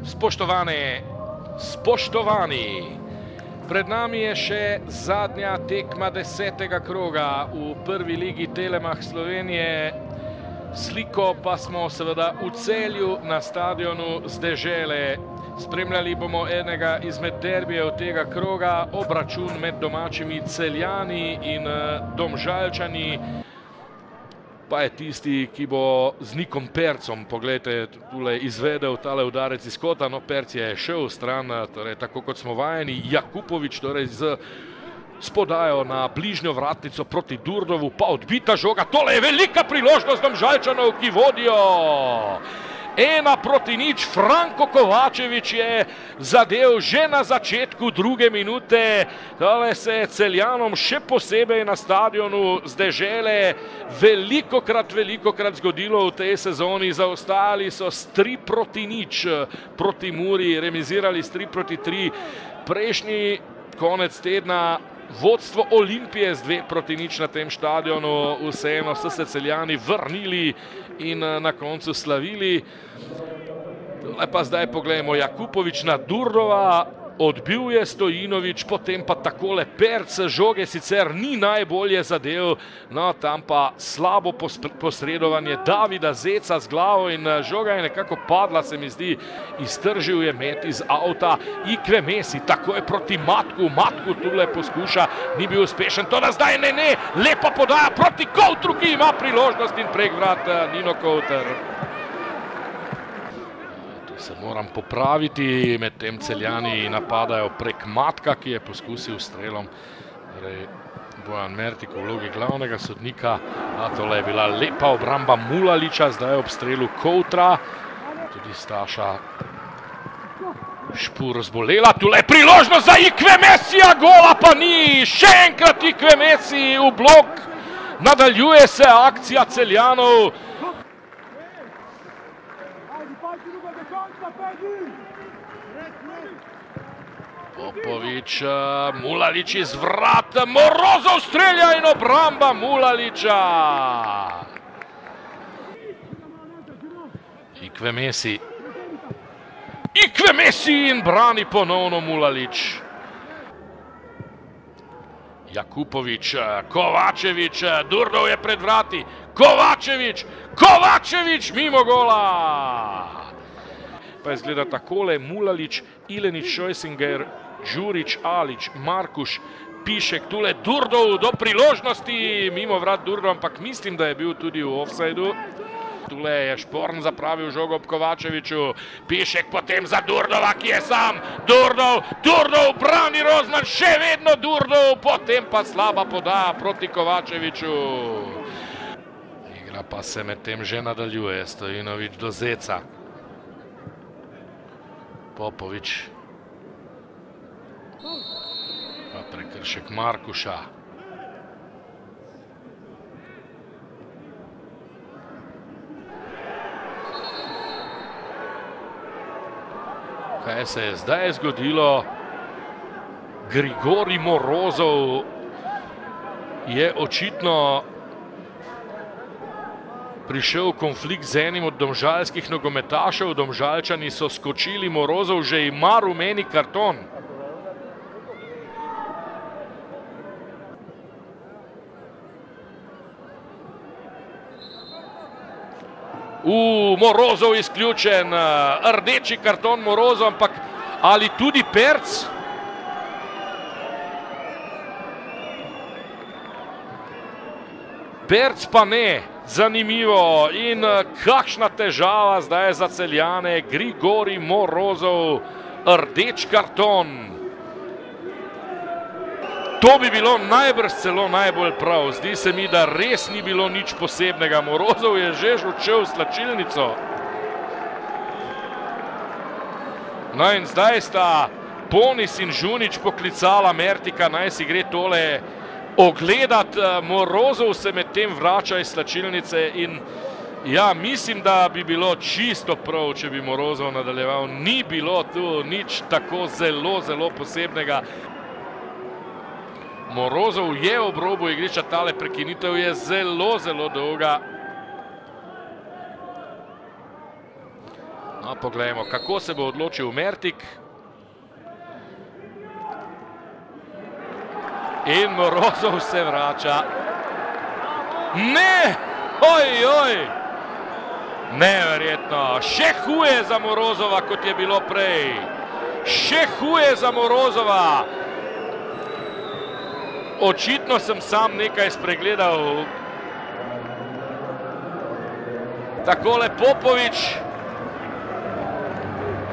Spoštovane, spoštovani, pred nami je še zadnja tekma 10. kroga v prvi ligi Telemach Slovenije. Sliko pa smo seveda v Celju na stadionu z Dežele. Spremljali bomo enega izmed derbijev tega kroga, obračun med domačimi Celjani in Domžalčani. Pa je tisti, ki bo z Nikom Percom, poglejte, tule izvedel tale udarec iz kota, no Perc je šel stran, torej tako kot smo vajeni, Jakupovič torej s podajo na bližnjo vratnico proti Durdovu, pa odbita žoga, tole je velika priložnost Domžalčanov, ki vodijo. 1:0, Franko Kovačevič je zadev že na začetku druge minute. Tole se je Celjanom še posebej na stadionu z Dežele velikokrat zgodilo v tej sezoni. Zaostali so s 3:0 proti Muri, remizirali s 3:3. Prejšnji konec tedna vodstvo Olimpije z 2:0 na tem stadionu, vseeno so se Celjani vrnili in na koncu slavili. Tole pa zdaj pogledajmo, Jakupovič na Durdova, odbil je Stojinovič, potem pa takole Perc, žoge sicer ni najbolje zadev, no tam pa slabo posredovanje Davida Zeca z glavo in žoga je nekako padla, se mi zdi, iztržil je met iz avta. Ikve Mesi, tako je proti Matku tule poskuša, ni bil uspešen, to da zdaj ne, lepa podaja proti Koutru, ki ima priložnost in prek vrat Nino Kouter. Se moram popraviti, med tem Celjani napadajo prek Matka, ki je poskusil strelom. Bojan Mertik v vlogi glavnega sodnika. Tole je bila lepa obramba Mulaliča, zdaj ob strelu Koutra. Tudi Staša Špur zbolela. Tule je priložnost za Ikve Mesija, gola pa ni. Še enkrat Ikve Mesi v blok. Nadaljuje se akcija Celjanov. Popovič, Mulalič iz vrat, Morozov strelja in obramba Mulaliča. Ikve Mesi in brani ponovno Mulalič. Jakupovič, Kovačevič, Durdov je pred vrati, Kovačevič mimo gola. Pa izgleda takole: Mulalič, Ilenič, Šojsinger, Đurić, Alić, Markuš, Pišek, tule Durdov do priložnosti, mimo vrat Durdov, ampak mislim, da je bil tudi v ofsajdu. Tule je Šporn zapravil žogo ob Kovačeviču, Pišek potem za Durdova, ki je sam, Durdov brani Rozman, še vedno Durdov, potem pa slaba podaja proti Kovačeviču. Igra pa se med tem že nadaljuje, Stojinovič do Zeca. Popovič. Pa prekršek Markuša. Kaj se je zdaj zgodilo? Grigorij Morozov je očitno prišel konflikt z enim od domžalskih nogometašev. Domžalčani so skočili, Morozov že ima rumeni karton. Morozov izključen, rdeči karton Morozov, ampak ali tudi Perc? Perc pa ne, zanimivo, in kakšna težava zdaj za Celjane, Grigorij Morozov, rdeč karton. To bi bilo najbrž celo najbolj prav, zdi se mi, da res ni bilo nič posebnega. Morozov je že odšel v slačilnico. No in zdaj sta Ponis in Žunič poklicala Mertika, naj si gre tole ogledat. Morozov se med tem vrača iz slačilnice in ja, mislim, da bi bilo čisto prav, če bi Morozov nadaljeval. Ni bilo tu nič tako zelo posebnega. Morozov je ob robu igrišča, tale prekinitev je zelo dolga. No, poglejmo, kako se bo odločil Mertik. In Morozov se vrača. Ne! Oj! Neverjetno. Še huje za Morozova, kot je bilo prej. Še huje za Morozova. Očitno sem sam nekaj spregledal. Takole Popovič.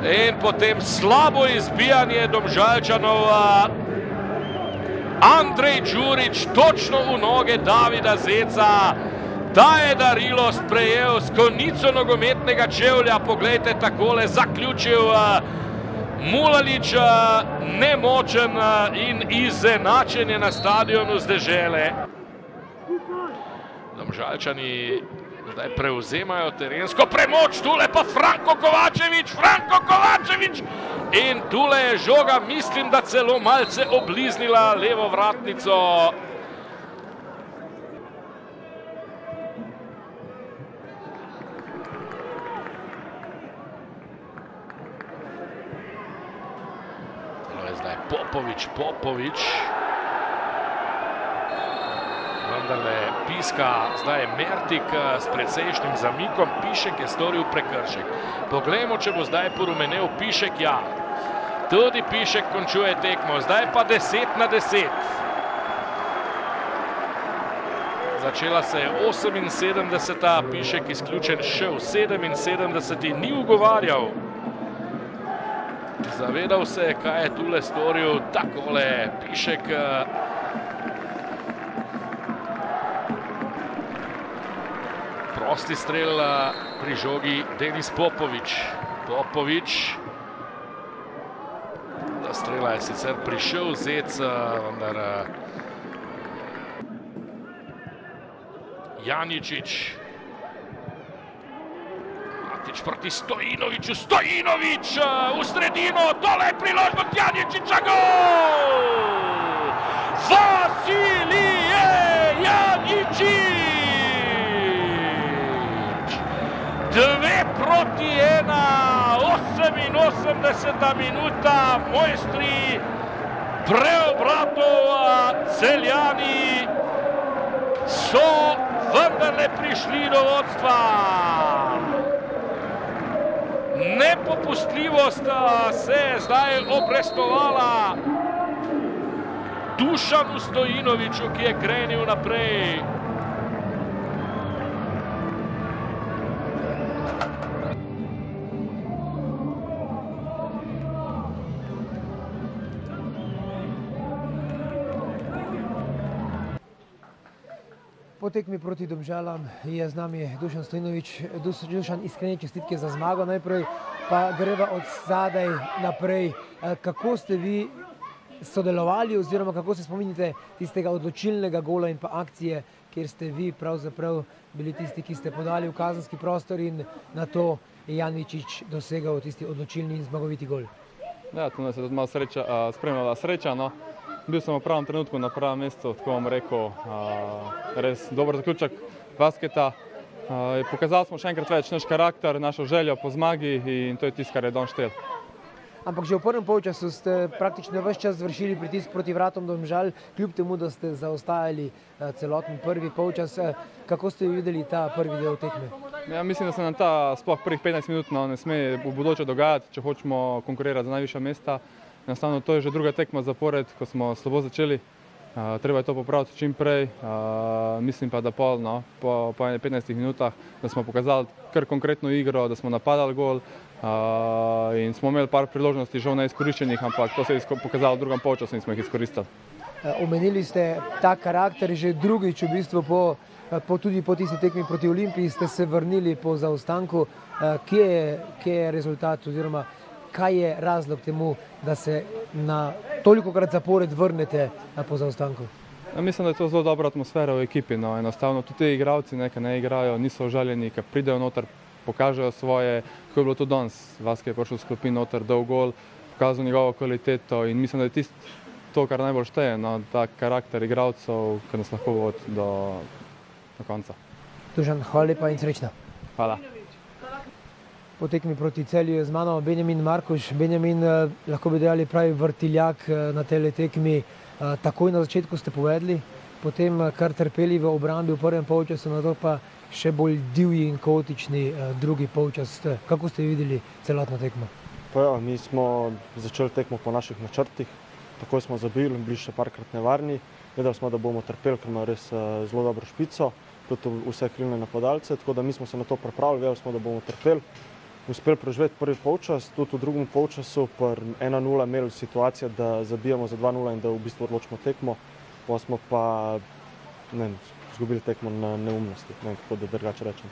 In potem slabo izbijanje Domžalčanov. Andrej Đurić točno v noge Davida Zeca. Ta je darilo sprejel s konico nogometnega čevlja. Poglejte, takole zaključil Mulalić, nemočen in izenačen je na stadionu z Dežele. Domžalčani zdaj prevzemajo terensko premoč, tule pa Franko Kovačević! In tule je žoga, mislim, da celo malce obliznila levo vratnico. Tole je zdaj Popovič. Vendarle piska zdaj Mertik s precejšnjim zamikom. Pišek je storil prekršek. Poglejmo, če bo zdaj porumenel Pišek. Ja, tudi Pišek končuje tekmo. Zdaj pa 10-10. Začela se je 78. Pišek izključen še v 77. Ni ugovarjal. Zavedal se je, kaj je tule storil. Takole Pišek. Prosti strel pri žogi Denis Popovič. Do strela je sicer prišel Zec, vendar Janičič. Matič proti Stojinoviću. Stojinović v sredino. Tole je priložnost Janičiča. Gol! Vasilije Janičič! 2-1, 88. minuta, mojstri preobratov Celjani so vendarle prišli do vodstva. Nepopustljivost se je zdaj obrestovala Dušanu Stojinoviću, ki je krenil naprej. Po tekmi proti Domžalam je z nami Dušan Stojinović. Dušan, iskrene čestitke za zmago najprej, pa greva od zadaj naprej. Kako ste vi sodelovali oziroma kako se spominjate tistega odločilnega gola in pa akcije, kjer ste vi pravzaprav bili tisti, ki ste podali v kazenski prostor in na to je Janičič dosegal tisti odločilni in zmagoviti gol? Ja, tu nas je tudi malo spremljala sreča. Bil sem v pravem trenutku na pravem mestu, tako bom rekel, res dober zaključek basketa. Pokazali smo še enkrat več naš karakter, našo željo po zmagi in to je tisto, kar je danes štel. Ampak že v prvem polčasu ste praktično ves čas vršili pritisk proti vratom Domžal, kljub temu, da ste zaostajali celoten prvi polčas. Kako ste videli ta prvi del tekme? Ja, mislim, da se nam ta sploh prvih 15 minut ne sme v bodoče dogajati, če hočemo konkurirati za najvišja mesta. Enostavno, to je že druga tekma zapored, ko smo slabo začeli. Treba je to popraviti čim prej. Mislim pa, da po 15 minutah, da smo pokazali kar konkretno igro, da smo napadali gol in smo imeli par priložnosti, žal neizkoriščenih, ampak to se je pokazalo v drugem polčasu in smo jih izkoristili. Omenili ste ta karakter že drugič, v bistvu tudi po tisti tekmi proti Olimpiji ste se vrnili po zaostanku. Kje je rezultat oziroma kaj je razlog temu, da se na tolikokrat zapored vrnete po zaostanku? Mislim, da je to zelo dobra atmosfera v ekipi. Enostavno tudi ti igralci nekaj ne igrajo, niso užaljeni, ki pridejo noter, pokažejo svoje, kako je bilo tudi danes. Vaske je prišel v sklopi noter, dal gol, pokazal njegovo kvaliteto in mislim, da je to, kar najbolj šteje, ta karakter igralcev, ki nas lahko vodi do konca. Dušan, hvala lepa in srečno. Hvala. Po tekmi proti Celju je z mano Benjamin Markuš. Benjamin, lahko bi dejali pravi vrtiljak na tej tekmi. Takoj na začetku ste povedali, potem kar trpeli v obrambi v prvem polčasu, na to pa še bolj divji in kaotični drugi polčas. Kako ste videli celotno tekmo? Pa ja, mi smo začeli tekmo po naših načrtih, takoj smo zabili, bili še parkrat nevarni. Vedeli smo, da bomo trpeli, ker ima res zelo dobro špico, tudi vse krilne napadalce, tako da mi smo se na to pripravili, vedeli smo, da bomo trpeli. Uspeli preživeti prvi polčas, tudi v drugem polčasu pri 1:0 imeli situacijo, da zabijamo za 2:0 in da v bistvu odločimo tekmo, pa smo pa izgubili tekmo na neumnosti, ne vem, kako da drugače rečem.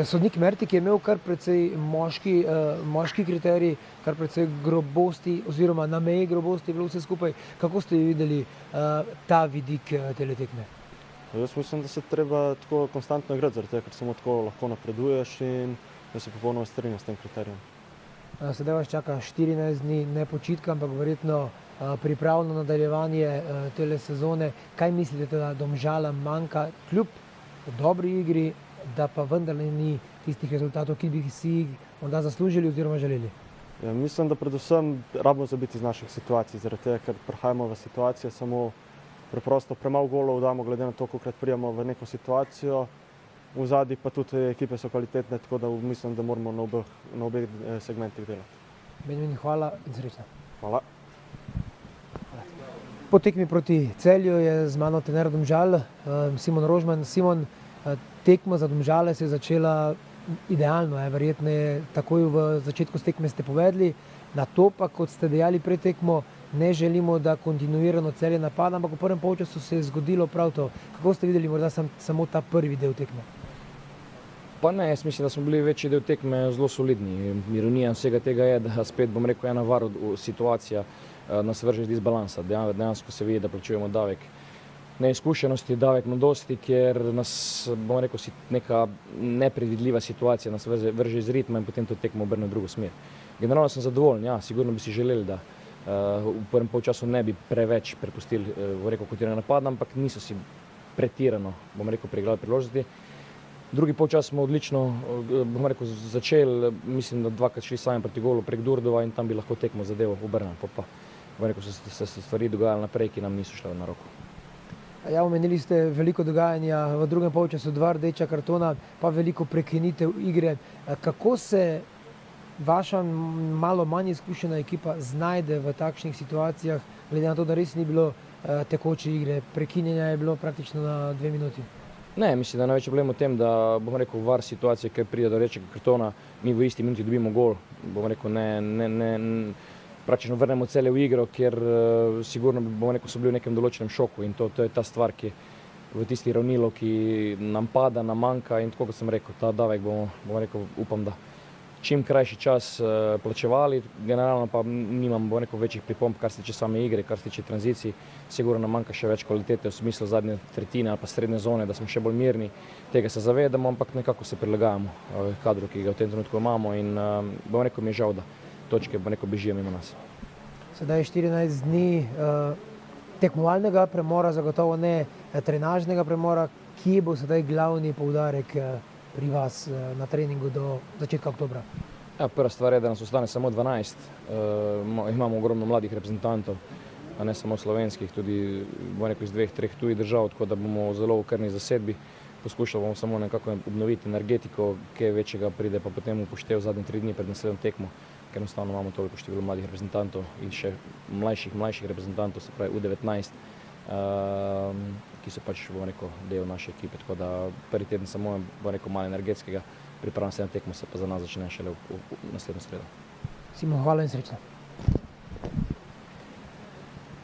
Sodnik Mertik je imel kar precej moški kriterij, kar precej grobosti oziroma na meji grobosti je bilo vse skupaj. Kako ste videli ta vidik tele tekme? Jaz mislim, da se treba tako konstantno igrati, zaradi tega, ker samo tako lahko napreduješ in da se popolnoma strinjam s tem kriterijem. Sedaj vas čaka 14 dni ne počitka, ampak verjetno pripravno nadaljevanje tele sezone. Kaj mislite, da Domžalam manjka kljub dobri igri, da pa vendarle ni tistih rezultatov, ki bi si jih morda zaslužili oziroma želeli? Ja, mislim, da predvsem rabimo zabiti iz naših situacij, zaradi tega, ker prihajamo v situacije samo preprosto premalo golov damo, glede na to, kolikrat prijemo v neko situacijo. V zadnji pa tudi ekipe so kvalitetne, tako da mislim, da moramo na obeh segmentih delati. Benjamin, hvala in srečno. Hvala. Po tekmi proti Celju je z mano trener Domžal, Simon Rožman. Simon, tekma za Domžale se je začela idealno, verjetno je takoj v začetku tekme ste povedali, na to pa, kot ste dejali pred tekmo, ne želimo, da kontinuirano Celje napada, ampak v prvem polčasu se je zgodilo prav to. Kako ste videli morda samo ta prvi del tekme? Pa ne, jaz mislim, da smo bili večji del tekme zelo solidni. Ironija vsega tega je, da spet, bom rekel, ena situacija nas vrže iz balansa. Dejansko se vidi, da plačujemo davek neizkušenosti, davek mladosti, ker nas, bom rekel, neka nepredvidljiva situacija nas vrže iz ritma in potem to tekmo obrne v drugo smer. Generalno sem zadovoljen, ja, sigurno bi si želeli, da v prvem polčasu ne bi preveč prepustili, bom rekel, kotirane napad, ampak niso si pretirano, bom rekel, preigrali priložnosti. Drugi polčas smo odlično, bom rekel, začeli, mislim, da dvakrat šli sami proti golu prek Durdova in tam bi lahko tekmo zadevo obrnili. Pa bom rekel, so se stvari dogajale naprej, ki nam niso šle na roko. Ja, omenili ste veliko dogajanja v drugem polčasu, 2 rdeča kartona, pa veliko prekinitev igre. Kako se vaša malo manj izkušena ekipa znajde v takšnih situacijah, glede na to, da res ni bilo tekoče igre, prekinjenja je bilo praktično na 2 minuti? Ne, mislim, da je največji problem v tem, da, bom rekel, var situacije, ker pride do rdečega kartona, mi v isti minuti dobimo gol, bom rekel, praktično vrnemo Celje v igro, ker sigurno, bom rekel, so bili v nekem določenem šoku in to je ta stvar, ki v tisti ravnilo, ki nam pada, nam manjka in tako, kot sem rekel, ta davek bomo, bom rekel, upam, da čim krajši čas plačevali, generalno pa nimam, bom rekel, večjih pripomb, kar se tiče same igre, kar se tiče tranzicij. Sigurno nam manjka še več kvalitete v smislu zadnje tretjine ali pa srednje zone, da smo še bolj mirni. Tega se zavedamo, ampak nekako se prilagajamo kadru, ki ga v tem trenutku imamo in bom rekel, mi je žal, da točke, bom rekel, bežijo mimo nas. Sedaj je 14 dni tekmovalnega premora, zagotovo ne trenažnega premora. Kje bo sedaj glavni poudarek pri vas na treningu do začetka oktobra? Ja, prva stvar je, da nas ostane samo 12. Imamo ogromno mladih reprezentantov, a ne samo slovenskih, tudi bom rekel, iz 2-3 tujih držav, tako da bomo zelo v krvni zasedbi. Poskušali bomo samo nekako obnoviti energetiko, kaj večjega pride pa potem upoštev zadnje 3 dni pred naslednjo tekmo, ker enostavno imamo toliko število mladih reprezentantov in še mlajših reprezentantov, se pravi U19, ki so pač, bom rekel, del naše ekipe, tako da prvi teden samo, bom rekel, malo energetskega, pripravljam se na tekmo, se pa za nas začne šele v naslednjo sredo. Simon, hvala in srečno.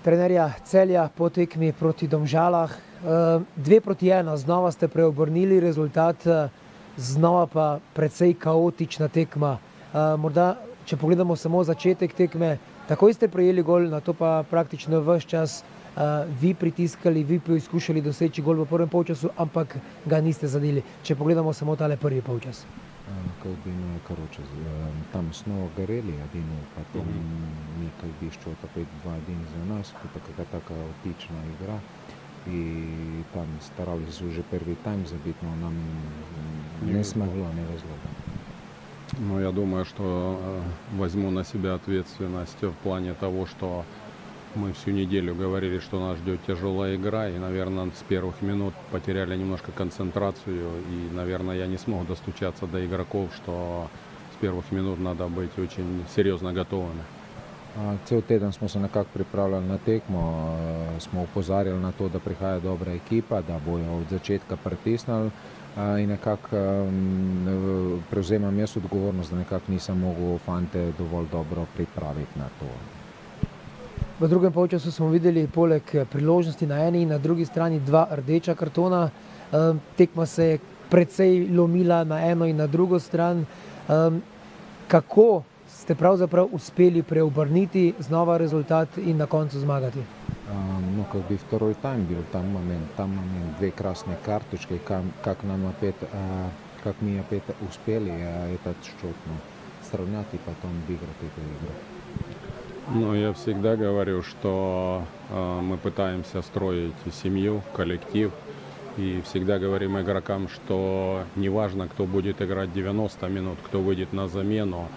Trenerja Celja po tekmi proti Domžalah, 2-1, znova ste preobrnili rezultat, znova pa precej kaotična tekma. Morda, če pogledamo samo začetek tekme, takoj ste prejeli gol, na to pa praktično ves čas vi pritiskali, vi poizkušali doseči gol v prvem polčasu, ampak ga niste zadeli. Če pogledamo samo tale prvi polčas. Там снова горели 1-0, потом Мика Бишчо опять 2-1 за нас, это такая отличная игра. И там старались уже первый тайм забить, но нам не смогло, не везло. Ну, я думаю, что возьму на себя ответственность в плане того, что мы всю неделю говорили, что нас ждет тяжелая игра, и, наверное, с первых минут потеряли немножко концентрацию, и, наверное, я не смог достучаться до игроков, что с первых минут надо быть очень серьезно готовыми. Cel teden smo se nekako pripravljali na tekmo, smo upozarjali na to, da prihaja dobra ekipa, da bojo od začetka pritisnili in nekako prevzemam jaz odgovornost, da nekako nisem mogel fante dovolj dobro pripraviti na to. V drugem polčasu smo videli poleg priložnosti na eni in na drugi strani 2 rdeča kartona. Tekma se je precej lomila na eno in na drugo stran. Kako ste pravzaprav uspeli preobrniti znova rezultat in na koncu zmagati? Ну, как бы второй тайм был, там момент 2 красные карточки, как мы опять успели этот счет сравнять и потом выиграть эту игру. Ну, я всегда говорю, что мы пытаемся строить семью, коллектив, и всегда говорим игрокам, что неважно, кто будет играть 90 минут, кто выйдет на замену,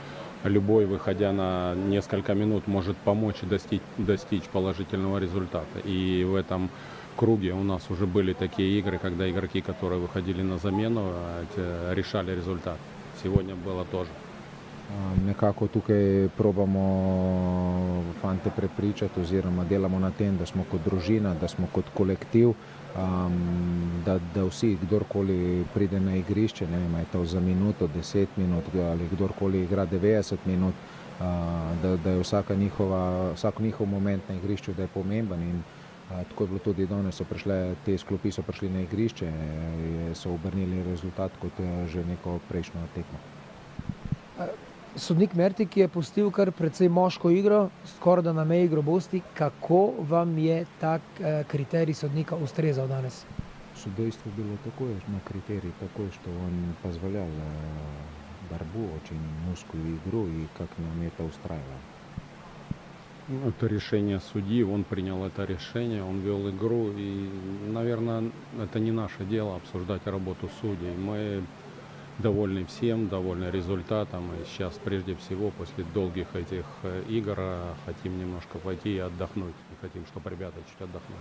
любой, выходя на несколько минут, может помочь достичь положительного результата. И в этом круге у нас уже были такие игры, когда игроки, которые выходили на замену, решали результат. Сегодня было тоже. Nekako tukaj probamo fante prepričati oziroma delamo na tem, da smo kot družina, da smo kot kolektiv, da vsi, kdorkoli pride na igrišče, ne vem, je to za minuto, 10 minut ali kdorkoli igra 90 minut, da je vsak njihov moment na igrišču, da je pomemben in tako je bilo tudi danes, te sklopi so prišli na igrišče, so obrnili rezultat kot že neko prejšnjo tekmo. Sodnik Mertik je pustil kar precej moško igro, skoraj da na meji grobosti. Kako vam je tak kriterij sodnika ustrezal danes? Судейство было такое, на критерии такой, что он позволял борьбу, очень узкую игру, и как нам это устраивало. Это решение судьи, он принял это решение, он вел игру, и, наверное, это не наше дело обсуждать работу судей. Мы довольны всем, довольны результатом, и сейчас прежде всего после долгих этих игр хотим немножко пойти и отдохнуть, и хотим, чтобы ребята чуть отдохнули.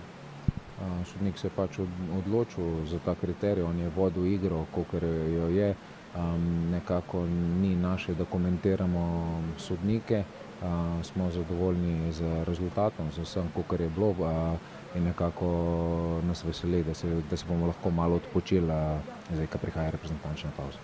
Sodnik se je pač odločil za ta kriterij, on je vodil igro, kolikor jo je. Nekako ni naše, da komentiramo sodnike, smo zadovoljni z rezultatom, z vsem, kolikor je bilo, in nekako nas veseli, da se bomo lahko malo odpočili, zdaj, ko prihaja reprezentančna pavza.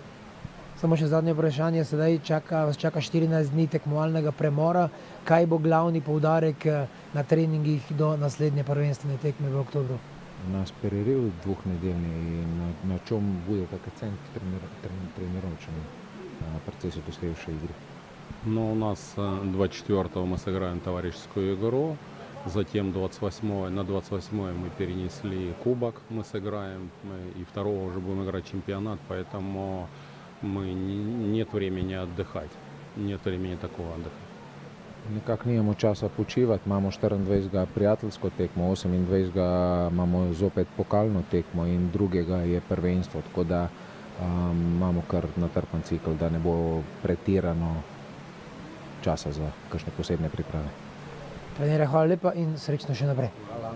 Samo še zadnje vprašanje, sedaj vas čaka 14 dni tekmovalnega premora. Kaj bo glavni poudarek na treningih do naslednje prvenstvene tekme v oktobru? У нас перерыв двухнедельный, и на чем будет акцент тренировочный процессе до следующей игры? Ну, у нас 24-го мы сыграем товарищескую игру, затем на 28-е мы перенесли кубок, мы сыграем, и 2-го уже будем играть чемпионат, поэтому нет времени отдыхать, нет времени такого отдыха. Nekako nimamo časa počivati, imamo 24. prijateljsko tekmo, 28. imamo zopet pokalno tekmo in 2. je prvenstvo, tako da imamo kar natrpan cikl, da ne bo pretirano časa za kakšne posebne priprave. Trenere, hvala lepa in srečno še naprej. Hvala.